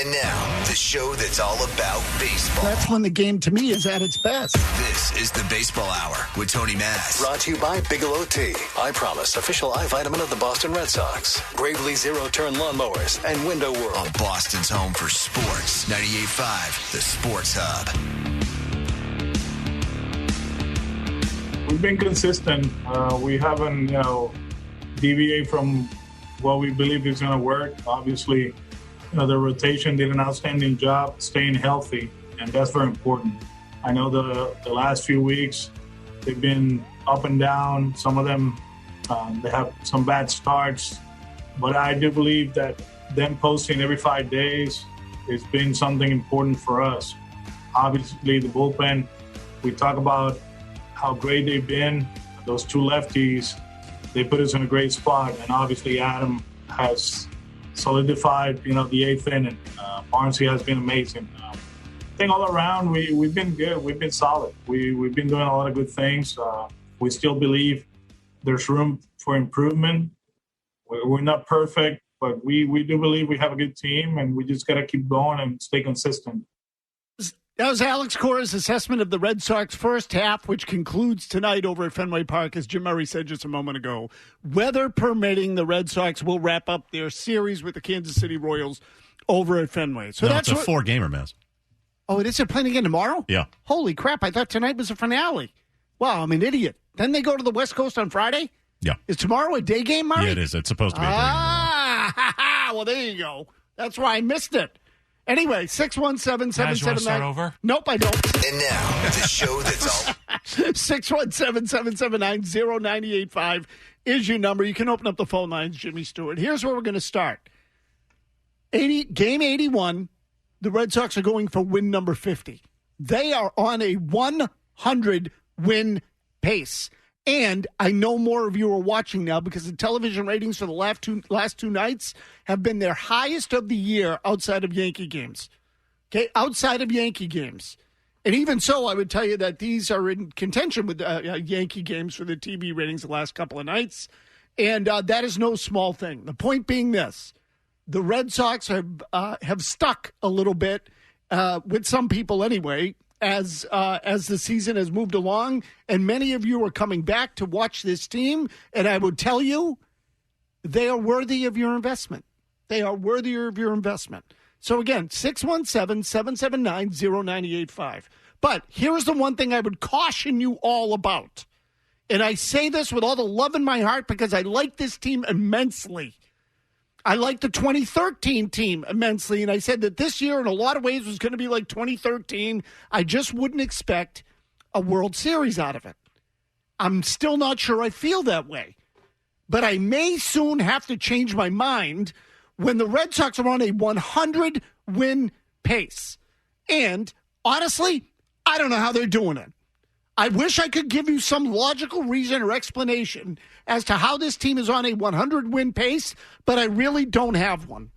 And now, the show that's all about baseball. That's when the game, to me, is at its best. This is the Baseball Hour with Tony Maz. Brought to you by Bigelow Tea. I Promise, official eye vitamin of the Boston Red Sox. Bravely zero-turn lawnmowers and Window World. On Boston's home for sports. 98.5, the Sports Hub. We've been consistent. We haven't, deviated from what we believe is going to work. Obviously, the rotation did an outstanding job staying healthy, and that's very important. I know the last few weeks they've been up and down. Some of them, they have some bad starts, but I do believe that them posting every 5 days has been something important for us. Obviously, the bullpen, we talk about how great they've been. Those two lefties, they put us in a great spot, and obviously Adam has solidified, the eighth inning. Barnesy has been amazing. I think all around we've been good. We've been solid. We've been doing a lot of good things. We still believe there's room for improvement. We're not perfect, but we do believe we have a good team, and we just got to keep going and stay consistent. That was Alex Cora's assessment of the Red Sox first half, which concludes tonight over at Fenway Park, as Jim Murray said just a moment ago. Weather permitting, the Red Sox will wrap up their series with the Kansas City Royals over at Fenway. So it's a four-gamer, Maz. Oh, it is? They're playing again tomorrow? Yeah. Holy crap, I thought tonight was a finale. Wow, I'm an idiot. Then they go to the West Coast on Friday? Yeah. Is tomorrow a day game, Murray? Yeah, it is. It's supposed to be a day game. Well, there you go. That's why I missed it. Anyway, 617-779. Start over? Nope, I don't. And now, the show that's all... 617-779-0985 is your number. You can open up the phone lines, Jimmy Stewart. Here's where we're going to start. Game 81, the Red Sox are going for win number 50. They are on a 100-win pace. And I know more of you are watching now because the television ratings for the last two nights have been their highest of the year outside of Yankee games. Okay, outside of Yankee games. And even so, I would tell you that these are in contention with Yankee games for the TV ratings the last couple of nights. And that is no small thing. The point being this, the Red Sox have stuck a little bit, with some people anyway, as the season has moved along, and many of you are coming back to watch this team, and I would tell you, they are worthy of your investment. They are worthier of your investment. So again, 617-779-0985. But here's the one thing I would caution you all about, and I say this with all the love in my heart because I like this team immensely. I like the 2013 team immensely, and I said that this year in a lot of ways was going to be like 2013. I just wouldn't expect a World Series out of it. I'm still not sure I feel that way. But I may soon have to change my mind when the Red Sox are on a 100-win pace. And honestly, I don't know how they're doing it. I wish I could give you some logical reason or explanation as to how this team is on a 100-win pace, but I really don't have one.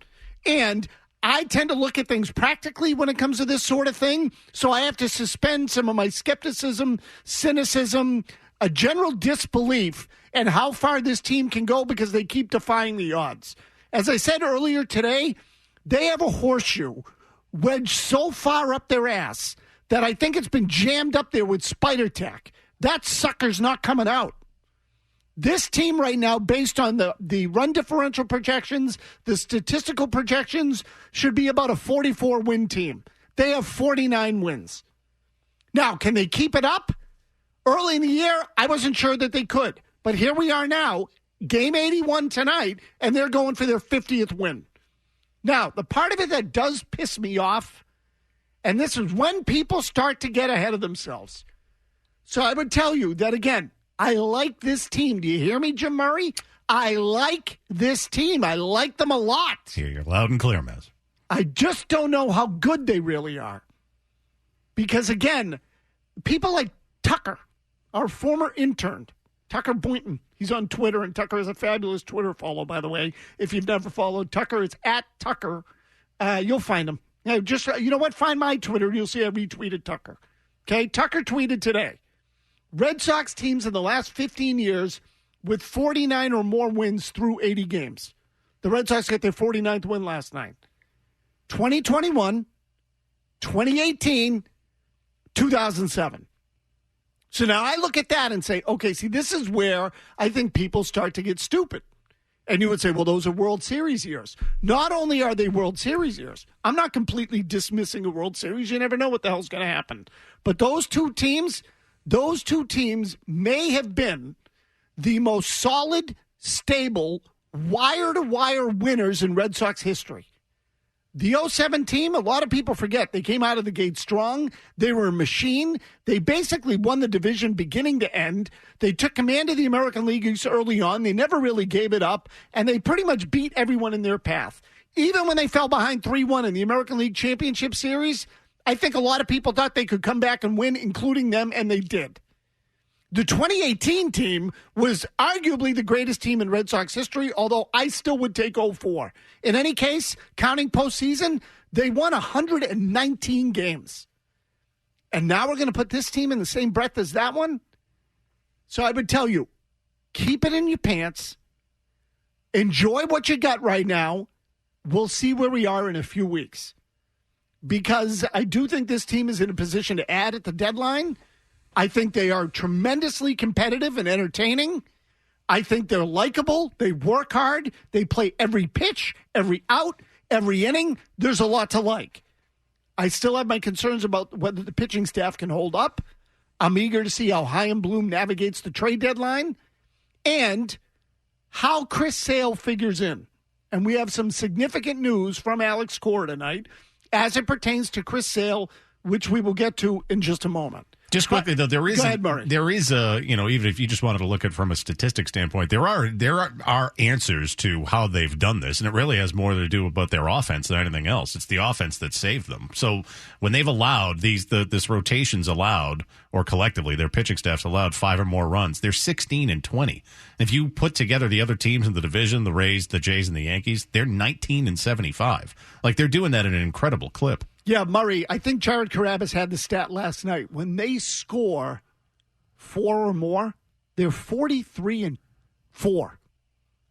And I tend to look at things practically when it comes to this sort of thing, so I have to suspend some of my skepticism, cynicism, a general disbelief in how far this team can go because they keep defying the odds. As I said earlier today, they have a horseshoe wedged so far up their ass that I think it's been jammed up there with spider tack. That sucker's not coming out. This team right now, based on the run differential projections, the statistical projections, should be about a 44-win team. They have 49 wins. Now, can they keep it up? Early in the year, I wasn't sure that they could. But here we are now, game 81 tonight, and they're going for their 50th win. Now, the part of it that does piss me off, and this is when people start to get ahead of themselves. So I would tell you that, again, I like this team. Do you hear me, Jim Murray? I like this team. I like them a lot. Here, you're loud and clear, Maz. I just don't know how good they really are. Because, again, people like Tucker, our former intern, Tucker Boynton, he's on Twitter, and Tucker has a fabulous Twitter follow, by the way. If you've never followed Tucker, it's @Tucker. You'll find him. You know what? Find my Twitter. You'll see I retweeted Tucker. Okay? Tucker tweeted today. Red Sox teams in the last 15 years with 49 or more wins through 80 games. The Red Sox got their 49th win last night. 2021, 2018, 2007. So now I look at that and say, okay, see, this is where I think people start to get stupid. And you would say, well, those are World Series years. Not only are they World Series years, I'm not completely dismissing a World Series. You never know what the hell's going to happen. But those two teams may have been the most solid, stable, wire-to-wire winners in Red Sox history. The 07 team, a lot of people forget, they came out of the gate strong. They were a machine. They basically won the division beginning to end. They took command of the American League East early on. They never really gave it up, and they pretty much beat everyone in their path. Even when they fell behind 3-1 in the American League Championship Series, I think a lot of people thought they could come back and win, including them, and they did. The 2018 team was arguably the greatest team in Red Sox history, although I still would take 04. In any case, counting postseason, they won 119 games. And now we're going to put this team in the same breath as that one? So I would tell you, keep it in your pants. Enjoy what you got right now. We'll see where we are in a few weeks. Because I do think this team is in a position to add at the deadline. I think they are tremendously competitive and entertaining. I think they're likable. They work hard. They play every pitch, every out, every inning. There's a lot to like. I still have my concerns about whether the pitching staff can hold up. I'm eager to see how Chaim Bloom navigates the trade deadline and how Chris Sale figures in. And we have some significant news from Alex Cora tonight as it pertains to Chris Sale, which we will get to in just a moment. Just quickly, though, there is a, even if you just wanted to look at it from a statistic standpoint, there are answers to how they've done this, and it really has more to do about their offense than anything else. It's the offense that saved them. So when they've allowed this rotation's allowed, or collectively their pitching staff's allowed 5 or more runs, they're 16-20. And if you put together the other teams in the division, the Rays, the Jays, and the Yankees, they're 19-75. Like, they're doing that at an incredible clip. Yeah, Murray, I think Jared Carabas had the stat last night. When they score 4 or more, they're 43-4.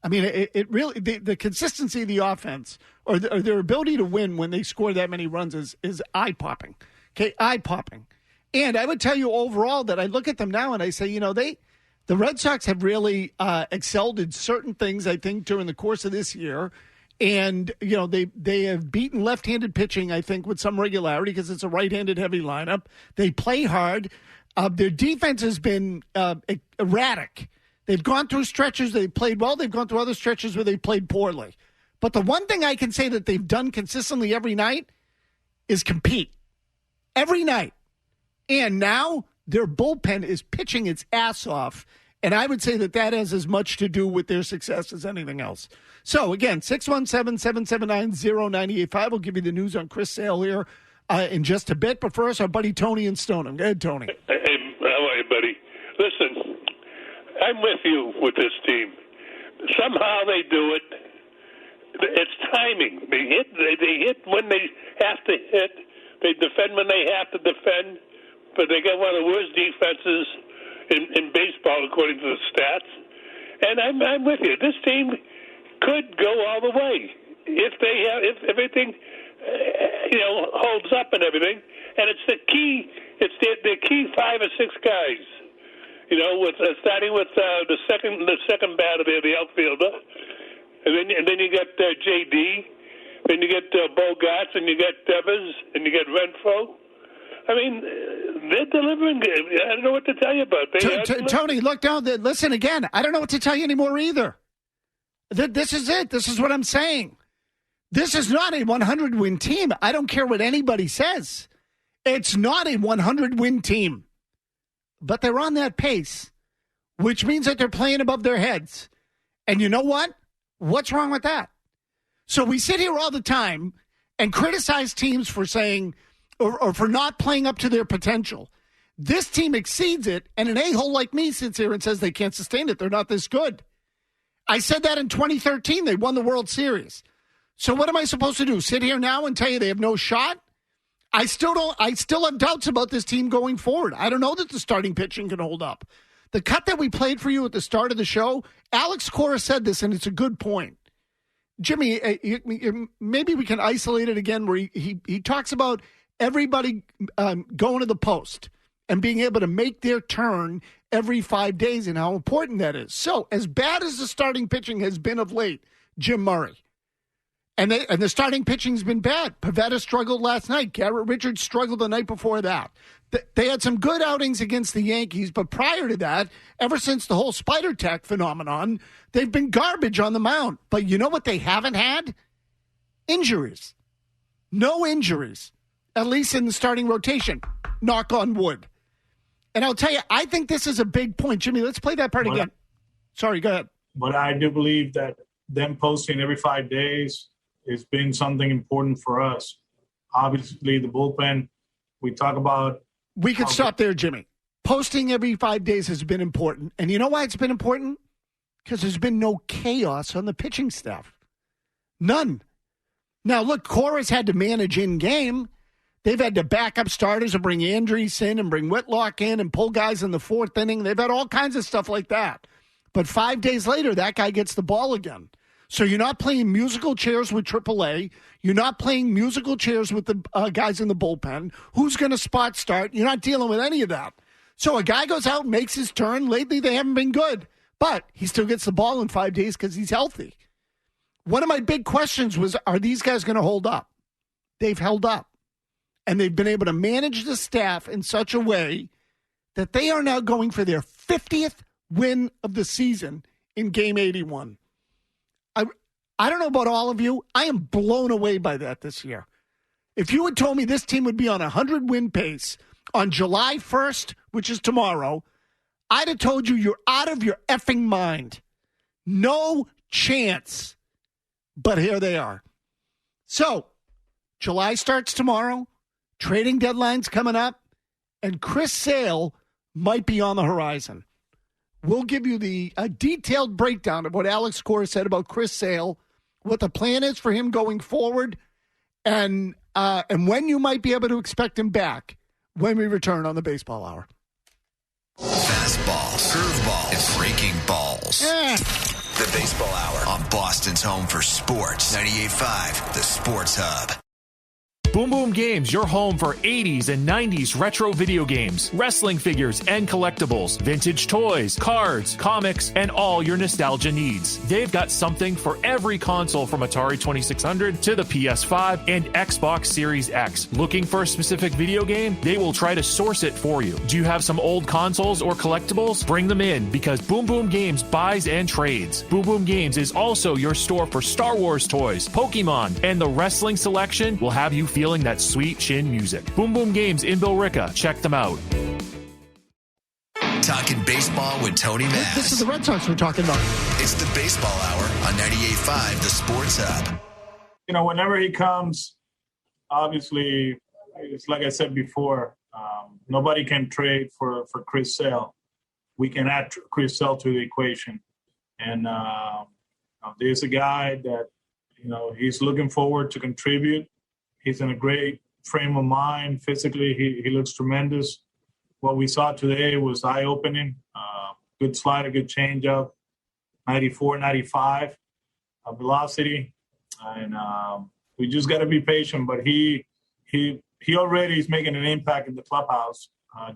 I mean, it really the consistency of the offense or their ability to win when they score that many runs is eye-popping. Okay, eye-popping. And I would tell you overall that I look at them now and I say, the Red Sox have really excelled in certain things, I think, during the course of this year. And, they have beaten left-handed pitching, I think, with some regularity because it's a right-handed heavy lineup. They play hard. Their defense has been erratic. They've gone through stretches. They've played well. They've gone through other stretches where they played poorly. But the one thing I can say that they've done consistently every night is compete. Every night. And now their bullpen is pitching its ass off. And I would say that has as much to do with their success as anything else. So, again, 617-779-0985. We'll give you the news on Chris Sale here in just a bit. But first, our buddy Tony in Stoneham. Go ahead, Tony. Hey, how are you, buddy? Listen, I'm with you with this team. Somehow they do it. It's timing. They hit when they have to hit. They defend when they have to defend. But they got one of the worst defenses in baseball, according to the stats. And I'm with you. This team could go all the way if everything holds up and everything. And it's the key. It's the key 5 or 6 guys. Starting with the second batter there, the outfielder, and then you got JD, then you get Bogarts, and you got Devers, and you got Renfroe. I mean, they're delivering. I don't know what to tell you about. Tony, look down there. Listen again. I don't know what to tell you anymore either. This is it. This is what I'm saying. This is not a 100-win team. I don't care what anybody says. It's not a 100-win team. But they're on that pace, which means that they're playing above their heads. And you know what? What's wrong with that? So we sit here all the time and criticize teams for saying or for not playing up to their potential. This team exceeds it, and an a-hole like me sits here and says they can't sustain it. They're not this good. I said that in 2013. They won the World Series. So what am I supposed to do? Sit here now and tell you they have no shot? I still have doubts about this team going forward. I don't know that the starting pitching can hold up. The cut that we played for you at the start of the show, Alex Cora said this, and it's a good point. Jimmy, maybe we can isolate it again where he talks about everybody going to the post and being able to make their turn every 5 days and how important that is. So as bad as the starting pitching has been of late, Jim Murray, and the starting pitching's been bad. Pivetta struggled last night. Garrett Richards struggled the night before that. They had some good outings against the Yankees, but prior to that, ever since the whole Spider Tack phenomenon, they've been garbage on the mound. But you know what they haven't had? Injuries. No injuries, at least in the starting rotation. Knock on wood. And I'll tell you, I think this is a big point. Jimmy, let's play that part again. Sorry, go ahead. But I do believe that them posting every 5 days has been something important for us. Obviously, the bullpen, we talk about. We could stop there, Jimmy. Posting every 5 days has been important. And you know why it's been important? Because there's been no chaos on the pitching staff. None. Now, look, Cora's had to manage in-game. They've had to back up starters and bring Andrees in and bring Whitlock in and pull guys in the fourth inning. They've had all kinds of stuff like that. But 5 days later, that guy gets the ball again. So you're not playing musical chairs with AAA. You're not playing musical chairs with the guys in the bullpen. Who's going to spot start? You're not dealing with any of that. So a guy goes out and makes his turn. Lately, they haven't been good. But he still gets the ball in 5 days because he's healthy. One of my big questions was, are these guys going to hold up? They've held up. And they've been able to manage the staff in such a way that they are now going for their 50th win of the season in Game 81. I don't know about all of you. I am blown away by that this year. If you had told me this team would be on a 100-win pace on July 1st, which is tomorrow, I'd have told you you're out of your effing mind. No chance. But here they are. So, July starts tomorrow. Trading deadline's coming up. And Chris Sale might be on the horizon. We'll give you a detailed breakdown of what Alex Cora said about Chris Sale, what the plan is for him going forward, and when you might be able to expect him back when we return on the Baseball Hour. Fastballs, curveballs, and breaking balls. The Baseball Hour on Boston's home for sports. 98.5, the Sports Hub. Boom Boom Games, your home for 80s and 90s retro video games, wrestling figures and collectibles, vintage toys, cards, comics, and all your nostalgia needs. They've got something for every console from Atari 2600 to the PS5 and Xbox Series X. Looking for a specific video game? They will try to source it for you. Do you have some old consoles or collectibles? Bring them in because Boom Boom Games buys and trades. Boom Boom Games is also your store for Star Wars toys, Pokemon, and the wrestling selection will have you feeling that sweet chin music. Boom Boom Games in Billerica. Check them out. Talking baseball with Tony Mass. This is the Red Sox we're talking about. It's the Baseball Hour on 98.5, the Sports Hub. You know, whenever he comes, obviously, it's like I said before, nobody can trade for Chris Sale. We can add Chris Sale to the equation. And there's a guy that, you know, he's looking forward to contribute. He's in a great frame of mind. Physically, he looks tremendous. What we saw today was eye-opening. Good slider, good changeup, 94, 95 velocity. And we just got to be patient. But he already is making an impact in the clubhouse.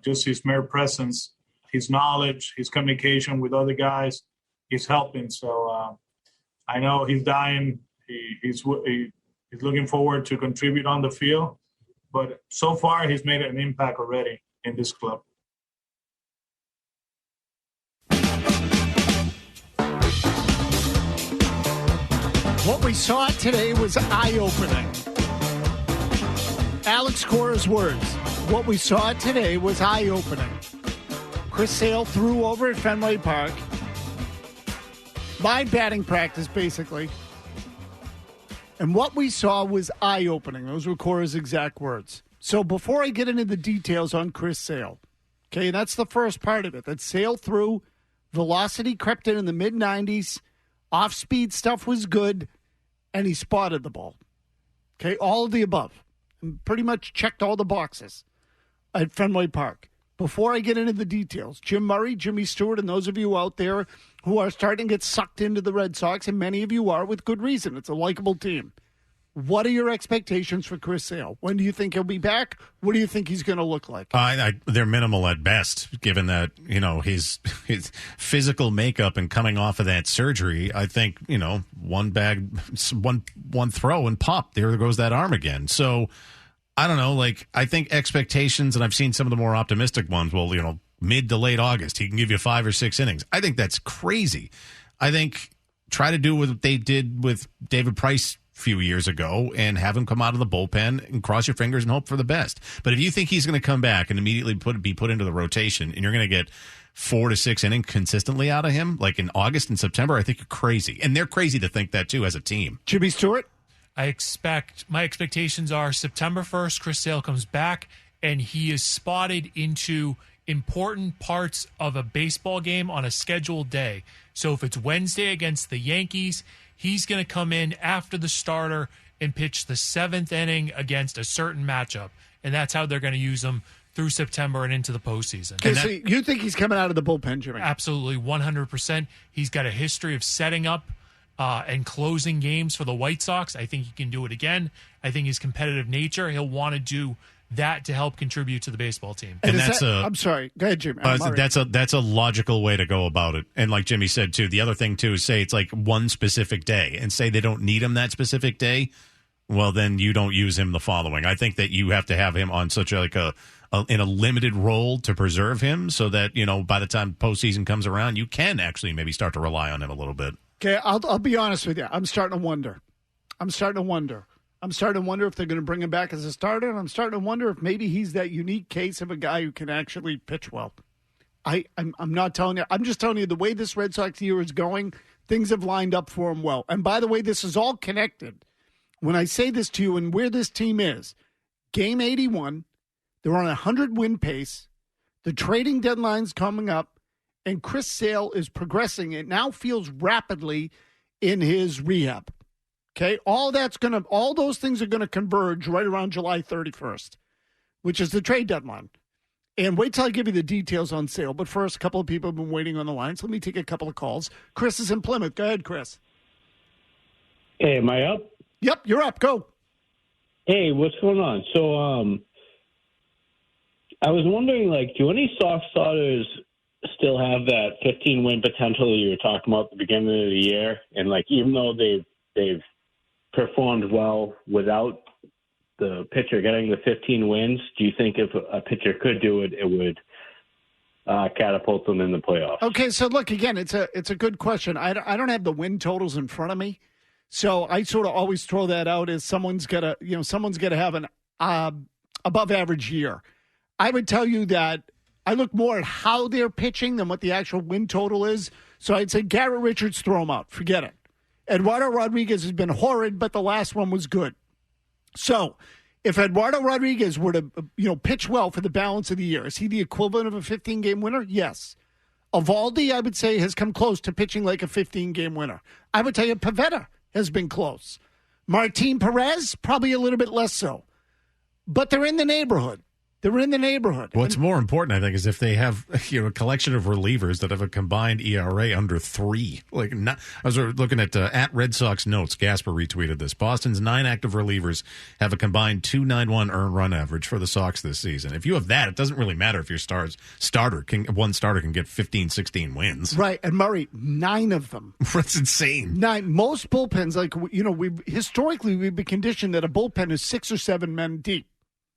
Just his mere presence, his knowledge, his communication with other guys, he's helping. So I know he's dying. He's looking forward to contribute on the field. But so far, he's made an impact already in this club. What we saw today was eye-opening. Alex Cora's words. What we saw today was eye-opening. Chris Sale threw over at Fenway Park. Live batting practice, basically. And what we saw was eye-opening. Those were Cora's exact words. So before I get into the details on Chris Sale, okay, that's the first part of it. That Sale threw, velocity crept in the mid-90s, off-speed stuff was good, and he spotted the ball. Okay, all of the above. And pretty much checked all the boxes at Fenway Park. before I get into the details, Jim Murray, Jimmy Stewart, and those of you out there who are starting to get sucked into the Red Sox, and many of you are with good reason. It's a likable team. What are your expectations for Chris Sale? When do you think he'll be back? What do you think he's going to look like? They're minimal at best, given that, his physical makeup and coming off of that surgery. I think, one throw and pop, there goes that arm again. So I don't know. I think expectations, and I've seen some of the more optimistic ones, mid to late August, he can give you 5 or 6 innings. I think that's crazy. I think try to do what they did with David Price few years ago and have him come out of the bullpen and cross your fingers and hope for the best. But if you think he's going to come back and immediately be put into the rotation and you're going to get 4 to 6 innings consistently out of him, like in August and September, I think you're crazy. And they're crazy to think that too as a team. Jimmy Stewart? My expectations are September 1st, Chris Sale comes back and he is spotted into important parts of a baseball game on a scheduled day. So if it's Wednesday against the Yankees, he's going to come in after the starter and pitch the 7th inning against a certain matchup. And that's how they're going to use him through September and into the postseason. Okay, so you think he's coming out of the bullpen, Jimmy? Absolutely, 100%. He's got a history of setting up and closing games for the White Sox. I think he can do it again. I think his competitive nature, he'll want to do that to help contribute to the baseball team. And I'm sorry. Go ahead, Jimmy. That's a logical way to go about it. And like Jimmy said, too, the other thing, too, is say it's like one specific day and say they don't need him that specific day. Well, then you don't use him the following. I think that you have to have him on such in a limited role to preserve him so that, by the time postseason comes around, you can actually maybe start to rely on him a little bit. Okay, I'll be honest with you. I'm starting to wonder if they're going to bring him back as a starter, and I'm starting to wonder if maybe he's that unique case of a guy who can actually pitch well. I'm not telling you. I'm just telling you the way this Red Sox year is going, things have lined up for him well. And by the way, this is all connected. When I say this to you and where this team is, game 81, they're on a 100-win pace. The trading deadline's coming up, and Chris Sale is progressing. It now feels rapidly in his rehab. Okay, all those things are going to converge right around July 31st, which is the trade deadline. And wait till I give you the details on Sale. But first, a couple of people have been waiting on the line, so let me take a couple of calls. Chris is in Plymouth. Go ahead, Chris. Hey, am I up? Yep, you're up. Go. Hey, what's going on? So, I was wondering, do any soft starters still have that 15-win potential you were talking about at the beginning of the year? And, even though they've performed well without the pitcher getting the 15 wins, do you think if a pitcher could do it, it would catapult them in the playoffs? Okay, so look, again, it's a good question. I don't have the win totals in front of me, so I sort of always throw that out as someone's got to have an above average year. I would tell you that I look more at how they're pitching than what the actual win total is. So I'd say Garrett Richards, throw him out. Forget it. Eduardo Rodriguez has been horrid, but the last one was good. So if Eduardo Rodriguez were to pitch well for the balance of the year, is he the equivalent of a 15-game winner? Yes. Evaldi, I would say, has come close to pitching like a 15-game winner. I would tell you Pivetta has been close. Martin Perez, probably a little bit less so. But they're in the neighborhood. What's more important, I think, is if they have a collection of relievers that have a combined ERA under 3. I was looking at Red Sox Notes. Gasper retweeted this. Boston's 9 active relievers have a combined 2.91 earned run average for the Sox this season. If you have that, it doesn't really matter if your one starter can get 15, 16 wins. Right, and Murray, 9 of them. That's insane. 9. Most bullpens, we've been conditioned that a bullpen is 6 or 7 men deep.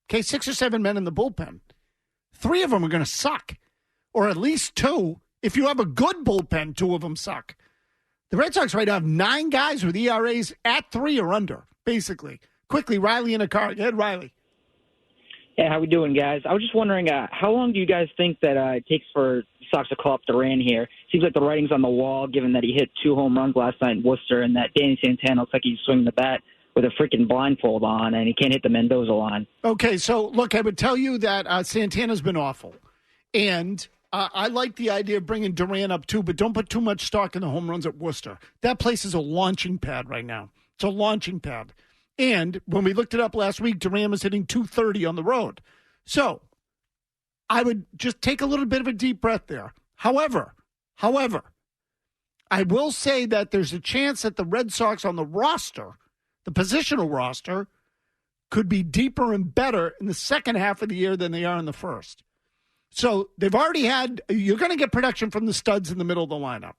Okay, 6 or 7 men in the bullpen. 3 of them are going to suck, or at least 2. If you have a good bullpen, 2 of them suck. The Red Sox right now have 9 guys with ERAs at 3 or under, basically. Quickly, Riley in a car. Go ahead, Riley. Hey, how we doing, guys? I was just wondering, how long do you guys think that it takes for Sox to call up Duran here? Seems like the writing's on the wall, given that he hit 2 home runs last night in Worcester, and that Danny Santana looks like he's swinging the bat with a freaking blindfold on, and he can't hit the Mendoza line. Okay, so look, I would tell you that Santana's been awful. And I like the idea of bringing Duran up too, but don't put too much stock in the home runs at Worcester. That place is a launching pad right now. It's a launching pad. And when we looked it up last week, Duran was hitting 230 on the road. So I would just take a little bit of a deep breath there. However, I will say that there's a chance that the Red Sox on the roster, the positional roster, could be deeper and better in the second half of the year than they are in the first. So they've already had, you're going to get production from the studs in the middle of the lineup.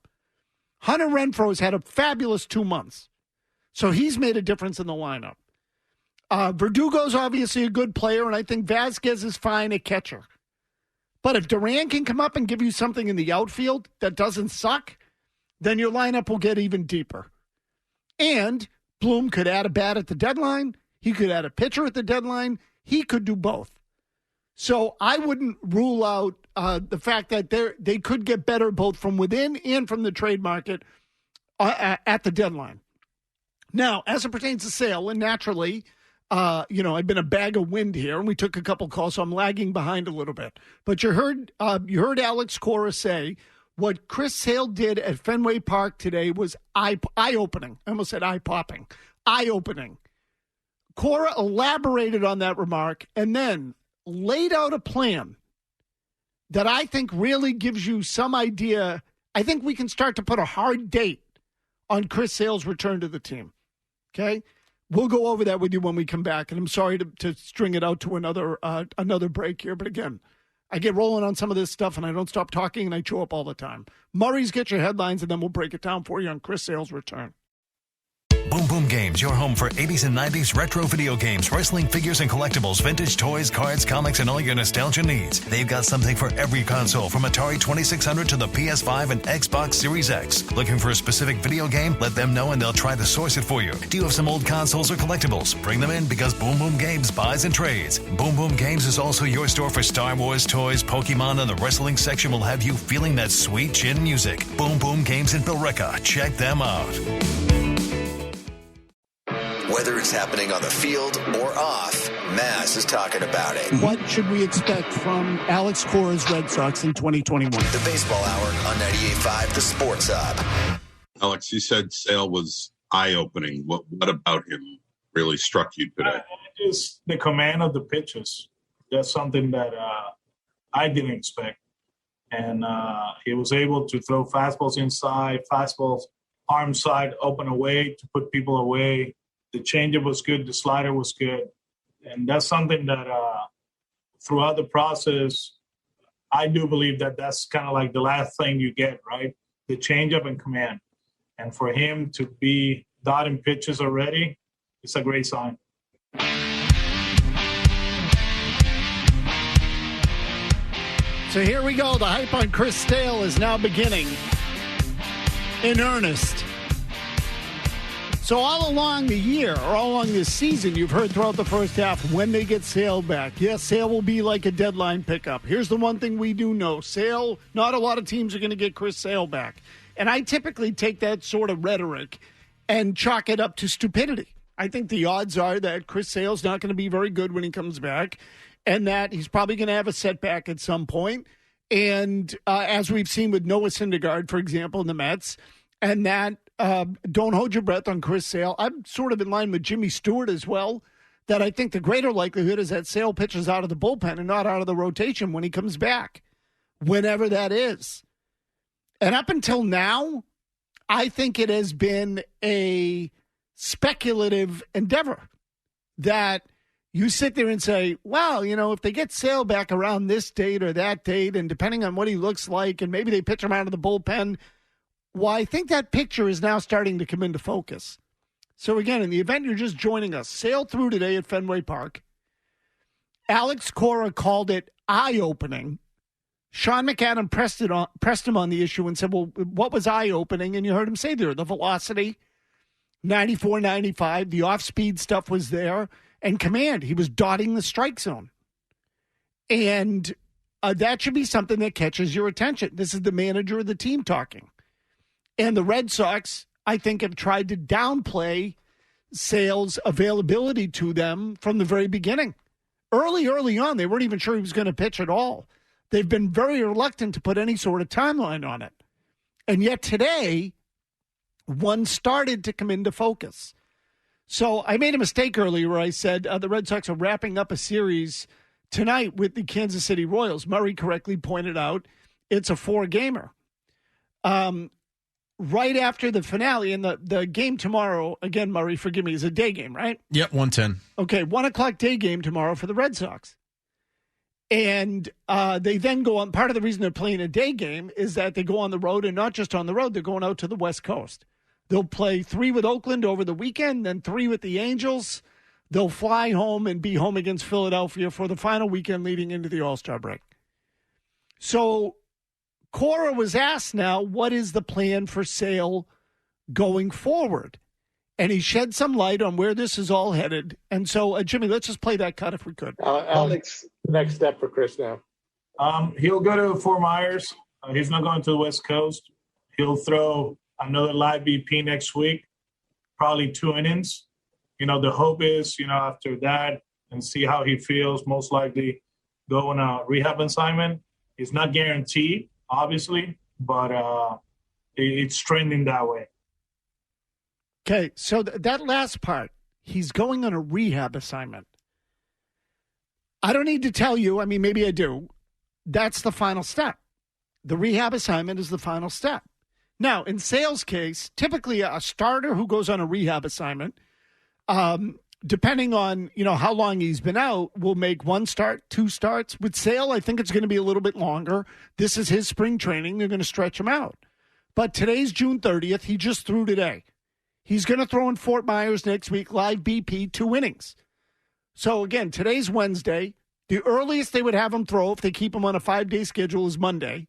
Hunter Renfroe's had a fabulous 2 months. So he's made a difference in the lineup. Verdugo's obviously a good player, and I think Vasquez is fine at catcher. But if Duran can come up and give you something in the outfield that doesn't suck, then your lineup will get even deeper. And Bloom could add a bat at the deadline. He could add a pitcher at the deadline. He could do both. So I wouldn't rule out the fact that they could get better both from within and from the trade market at the deadline. Now, as it pertains to Sale, and naturally, I've been a bag of wind here, and we took a couple calls, so I'm lagging behind a little bit. But you heard Alex Cora say what Chris Sale did at Fenway Park today was eye-opening. I almost said eye-popping. Eye-opening. Cora elaborated on that remark and then laid out a plan that I think really gives you some idea. I think we can start to put a hard date on Chris Sale's return to the team. Okay? We'll go over that with you when we come back. And I'm sorry to string it out to another break here. But again, I get rolling on some of this stuff and I don't stop talking and I chew up all the time. Murray's Get Your Headlines and then we'll break it down for you on Chris Sale's return. Boom Boom Games, your home for 80s and 90s retro video games, wrestling figures and collectibles, vintage toys, cards, comics, and all your nostalgia needs. They've got something for every console, from Atari 2600 to the PS5 and Xbox Series X. Looking for a specific video game? Let them know and they'll try to source it for you. Do you have some old consoles or collectibles? Bring them in because Boom Boom Games buys and trades. Boom Boom Games is also your store for Star Wars toys, Pokemon, and the wrestling section will have you feeling that sweet chin music. Boom Boom Games in Billerica. Check them out. Whether it's happening on the field or off, Maz is talking about it. What should we expect from Alex Cora's Red Sox in 2021? The Baseball Hour on 98.5 The Sports Hub. Alex, you said Sale was eye-opening. What about him really struck you today? Just the command of the pitches. That's something that I didn't expect. And he was able to throw fastballs inside, fastballs arm side, open away to put people away. The changeup was good. The slider was good. And that's something that throughout the process, I do believe that that's kind of like the last thing you get, right? The changeup and command. And for him to be dotting pitches already, it's a great sign. So here we go. The hype on Chris Sale is now beginning in earnest. So all along the year, or all along this season, you've heard throughout the first half when they get Sale back. Yes, Sale will be like a deadline pickup. Here's the one thing we do know. Sale, not a lot of teams are going to get Chris Sale back. And I typically take that sort of rhetoric and chalk it up to stupidity. I think the odds are that Chris Sale's not going to be very good when he comes back and that he's probably going to have a setback at some point. And as we've seen with Noah Syndergaard, for example, in the Mets, and that don't hold your breath on Chris Sale. I'm sort of in line with Jimmy Stewart as well, that I think the greater likelihood is that Sale pitches out of the bullpen and not out of the rotation when he comes back, whenever that is. And up until now, I think it has been a speculative endeavor that you sit there and say, well, if they get Sale back around this date or that date, and depending on what he looks like, and maybe they pitch him out of the bullpen, well, I think that picture is now starting to come into focus. So, again, in the event you're just joining us, Sale through today at Fenway Park. Alex Cora called it eye-opening. Sean McAdam pressed him on the issue and said, well, what was eye-opening? And you heard him say there, the velocity, 94, 95, the off-speed stuff was there, and command. He was dotting the strike zone. And that should be something that catches your attention. This is the manager of the team talking. And the Red Sox, I think, have tried to downplay Sale's availability to them from the very beginning. Early on, they weren't even sure he was going to pitch at all. They've been very reluctant to put any sort of timeline on it. And yet today, one started to come into focus. So I made a mistake earlier where I said the Red Sox are wrapping up a series tonight with the Kansas City Royals. Murray correctly pointed out it's a 4-gamer. Right after the finale, and the game tomorrow, again, Murray, forgive me, is a day game, right? Yep, 1:10. Okay, 1 o'clock day game tomorrow for the Red Sox. And they then go on. Part of the reason they're playing a day game is that they go on the road, and not just on the road, they're going out to the West Coast. They'll play 3 with Oakland over the weekend, then 3 with the Angels. They'll fly home and be home against Philadelphia for the final weekend leading into the All-Star break. So Cora was asked now, what is the plan for Sale going forward? And he shed some light on where this is all headed. And so, Jimmy, let's just play that cut if we could. Alex, next step for Chris now. He'll go to Fort Myers. He's not going to the West Coast. He'll throw another live BP next week, probably 2 innings. The hope is, after that and see how he feels, most likely go on a rehab assignment. It's not guaranteed, obviously, but it's trending that way. Okay, so that last part, he's going on a rehab assignment. I don't need to tell you, I mean, maybe I do. That's the final step. The rehab assignment is the final step. Now, in Sale's case, typically a starter who goes on a rehab assignment, depending on, how long he's been out, will make 1 start, 2 starts. With Sale, I think it's going to be a little bit longer. This is his spring training. They're going to stretch him out. But today's June 30th. He just threw today. He's going to throw in Fort Myers next week, live BP, 2 innings. So, again, today's Wednesday. The earliest they would have him throw, if they keep him on a 5-day schedule, is Monday.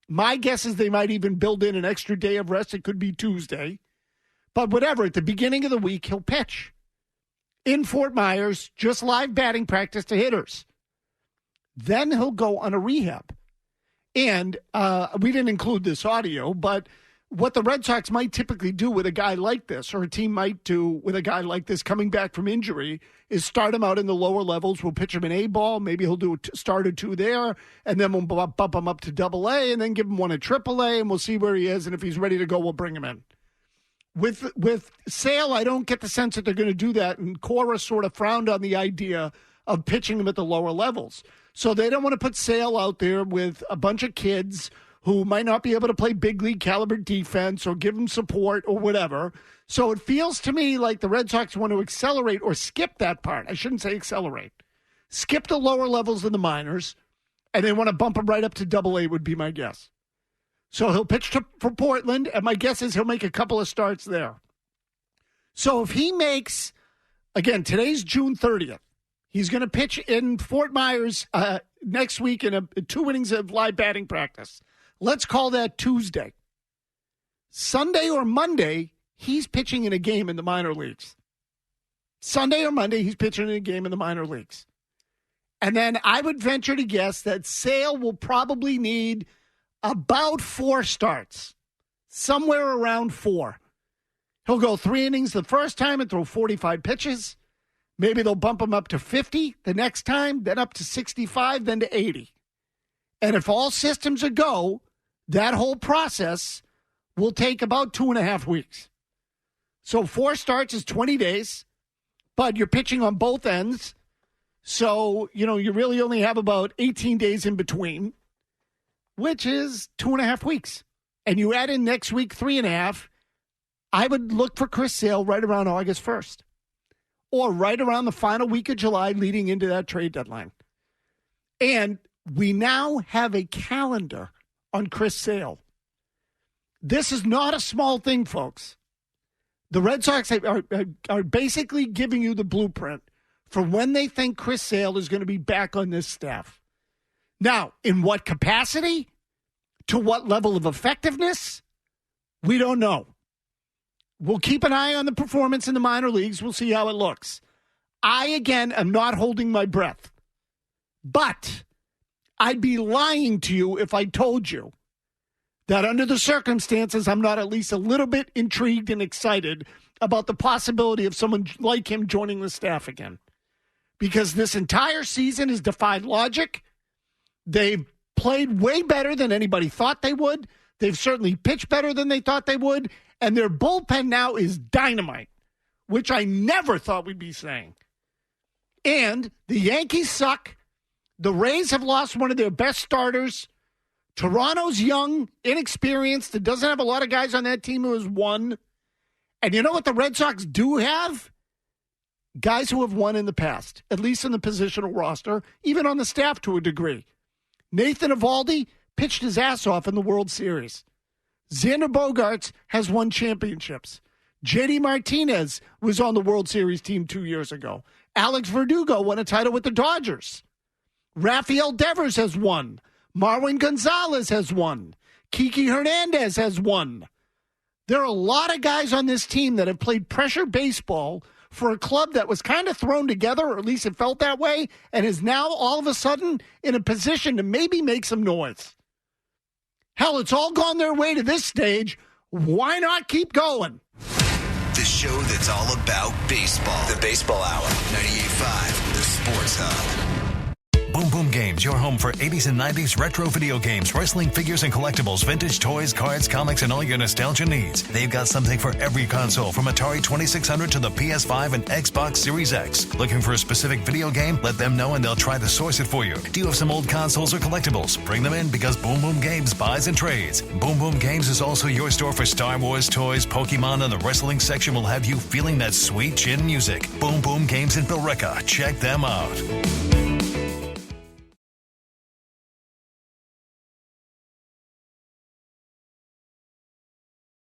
My guess is they might even build in an extra day of rest. It could be Tuesday. But whatever, at the beginning of the week, he'll pitch in Fort Myers, just live batting practice to hitters. Then he'll go on a rehab. And we didn't include this audio, but what the Red Sox might typically do with a guy like this, or a team might do with a guy like this coming back from injury, is start him out in the lower levels. We'll pitch him an A ball. Maybe he'll do a start or 2 there, and then we'll bump him up to AA, and then give him 1 at AAA, and we'll see where he is. And if he's ready to go, we'll bring him in. With Sale, I don't get the sense that they're going to do that, and Cora sort of frowned on the idea of pitching him at the lower levels. So they don't want to put Sale out there with a bunch of kids who might not be able to play big league caliber defense or give him support or whatever. So it feels to me like the Red Sox want to accelerate or skip that part. I shouldn't say accelerate. Skip the lower levels in the minors, and they want to bump him right up to AA would be my guess. So he'll pitch for Portland, and my guess is he'll make a couple of starts there. So if he makes, again, today's June 30th, he's going to pitch in Fort Myers next week in 2 innings of live batting practice. Let's call that Tuesday. Sunday or Monday, he's pitching in a game in the minor leagues. Sunday or Monday, he's pitching in a game in the minor leagues. And then I would venture to guess that Sale will probably need about 4 starts, somewhere around 4. He'll go 3 innings the first time and throw 45 pitches. Maybe they'll bump him up to 50 the next time, then up to 65, then to 80. And if all systems are go, that whole process will take about 2.5 weeks. So 4 starts is 20 days, but you're pitching on both ends. So, you really only have about 18 days in between, which is 2.5 weeks. And you add in next week 3.5, I would look for Chris Sale right around August 1st or right around the final week of July leading into that trade deadline. And we now have a calendar on Chris Sale. This is not a small thing, folks. The Red Sox are basically giving you the blueprint for when they think Chris Sale is going to be back on this staff. Now, in what capacity? To what level of effectiveness? We don't know. We'll keep an eye on the performance in the minor leagues. We'll see how it looks. I, again, am not holding my breath. But I'd be lying to you if I told you that under the circumstances, I'm not at least a little bit intrigued and excited about the possibility of someone like him joining the staff again. Because this entire season has defied logic. They've played way better than anybody thought they would. They've certainly pitched better than they thought they would. And their bullpen now is dynamite, which I never thought we'd be saying. And the Yankees suck. The Rays have lost one of their best starters. Toronto's young, inexperienced, and doesn't have a lot of guys on that team who has won. And you know what the Red Sox do have? Guys who have won in the past, at least in the positional roster, even on the staff to a degree. Nathan Eovaldi pitched his ass off in the World Series. Xander Bogaerts has won championships. JD Martinez was on the World Series team 2 years ago. Alex Verdugo won a title with the Dodgers. Rafael Devers has won. Marwin Gonzalez has won. Kiki Hernandez has won. There are a lot of guys on this team that have played pressure baseball for a club that was kind of thrown together, or at least it felt that way, and is now all of a sudden in a position to maybe make some noise. Hell, it's all gone their way to this stage. Why not keep going? The show that's all about baseball. The Baseball Hour. 98.5, the Sports Hub. Boom Boom Games, your home for 80s and 90s retro video games, wrestling figures and collectibles, vintage toys, cards, comics, and all your nostalgia needs. They've got something for every console, from Atari 2600 to the PS5 and Xbox Series X. Looking for a specific video game? Let them know and they'll try to source it for you. Do you have some old consoles or collectibles? Bring them in, because Boom Boom Games buys and trades. Boom Boom Games is also your store for Star Wars toys, Pokemon, and the wrestling section will have you feeling that sweet chin music. Boom Boom Games in Billerica. Check them out.